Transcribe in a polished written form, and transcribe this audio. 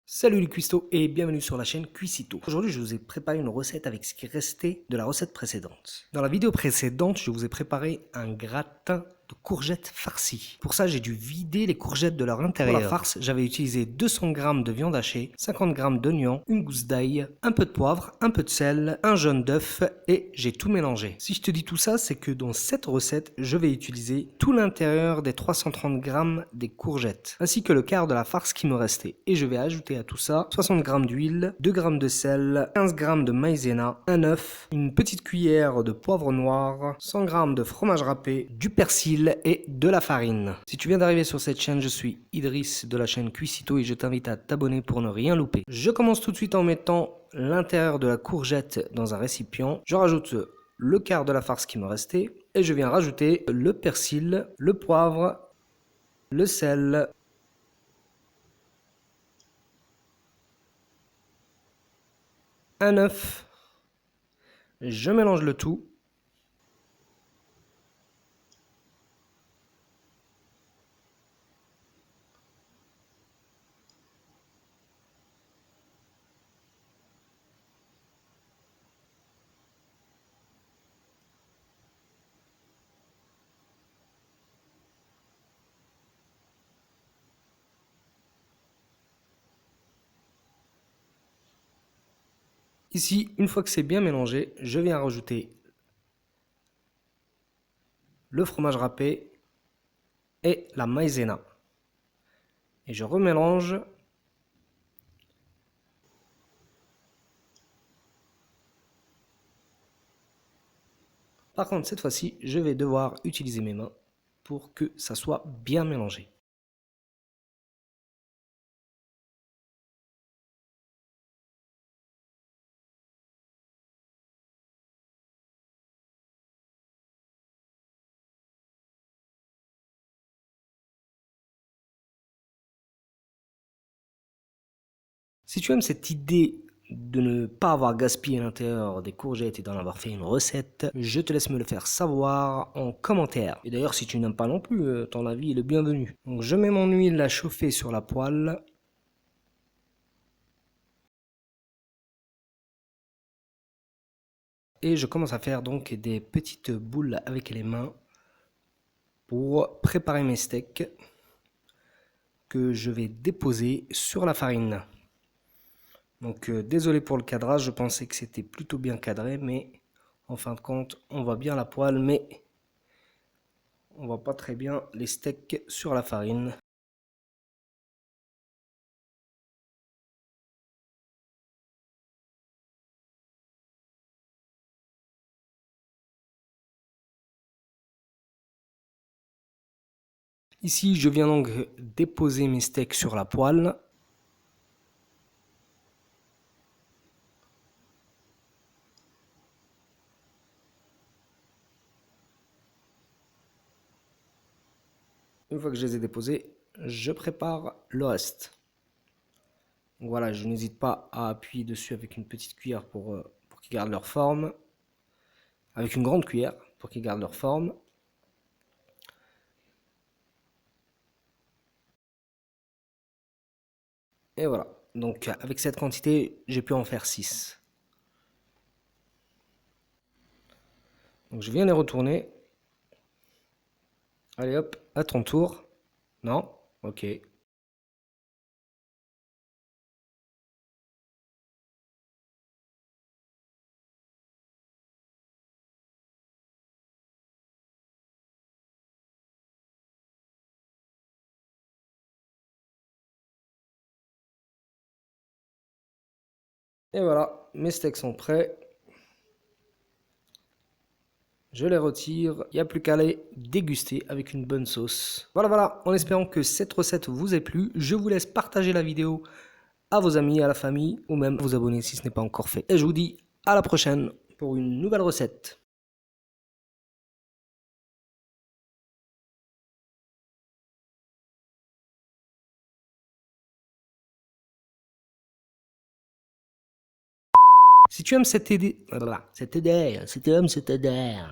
Salut les cuistots et bienvenue sur la chaîne Cuisito. Aujourd'hui je vous ai préparé une recette avec ce qui restait de la recette précédente. Dans la vidéo précédente je vous ai préparé un gratin de courgettes farcies. Pour ça j'ai dû vider les courgettes de leur intérieur. Pour la farce j'avais utilisé 200 g de viande hachée, 50 g d'oignons, une gousse d'ail, un peu de poivre, un peu de sel, un jaune d'œuf et j'ai tout mélangé. Si je te dis tout ça c'est que dans cette recette je vais utiliser tout l'intérieur des 330 g des courgettes ainsi que le quart de la farce qui me restait et je vais ajouter à tout ça 60 g d'huile, 2 g de sel, 15 g de maïzena, un œuf, une petite cuillère de poivre noir, 100 g de fromage râpé, du persil et de la farine. Si tu viens d'arriver sur cette chaîne, je suis Idriss de la chaîne Cuisito et je t'invite à t'abonner pour ne rien louper. Je commence tout de suite en mettant l'intérieur de la courgette dans un récipient. Je rajoute le quart de la farce qui me restait et je viens rajouter le persil, le poivre, le sel, un œuf. Je mélange le tout. Ici, une fois que c'est bien mélangé, je viens rajouter le fromage râpé et la maïzena. Et je remélange. Par contre, cette fois-ci, je vais devoir utiliser mes mains pour que ça soit bien mélangé. Si tu aimes cette idée de ne pas avoir gaspillé l'intérieur des courgettes et d'en avoir fait une recette, je te laisse me le faire savoir en commentaire. Et d'ailleurs, si tu n'aimes pas non plus, ton avis est le bienvenu. Donc je mets mon huile à chauffer sur la poêle. Et je commence à faire donc des petites boules avec les mains pour préparer mes steaks que je vais déposer sur la farine. Donc désolé pour le cadrage, je pensais que c'était plutôt bien cadré, mais en fin de compte, on voit bien la poêle, mais on voit pas très bien les steaks sur la farine. Ici, je viens donc déposer mes steaks sur la poêle. Une fois que je les ai déposés, je prépare le reste. Donc voilà, je n'hésite pas à appuyer dessus avec une petite cuillère pour qu'ils gardent leur forme. Avec une grande cuillère pour qu'ils gardent leur forme. Et voilà, donc avec cette quantité, j'ai pu en faire 6. Donc je viens les retourner. Allez hop, à ton tour. Non? Ok. Et voilà, mes steaks sont prêts. Je les retire. Il n'y a plus qu'à les déguster avec une bonne sauce. Voilà, en espérant que cette recette vous ait plu, je vous laisse partager la vidéo à vos amis, à la famille ou même vous abonner si ce n'est pas encore fait. Et je vous dis à la prochaine pour une nouvelle recette. Si tu aimes cette idée, si tu aimes cette idée,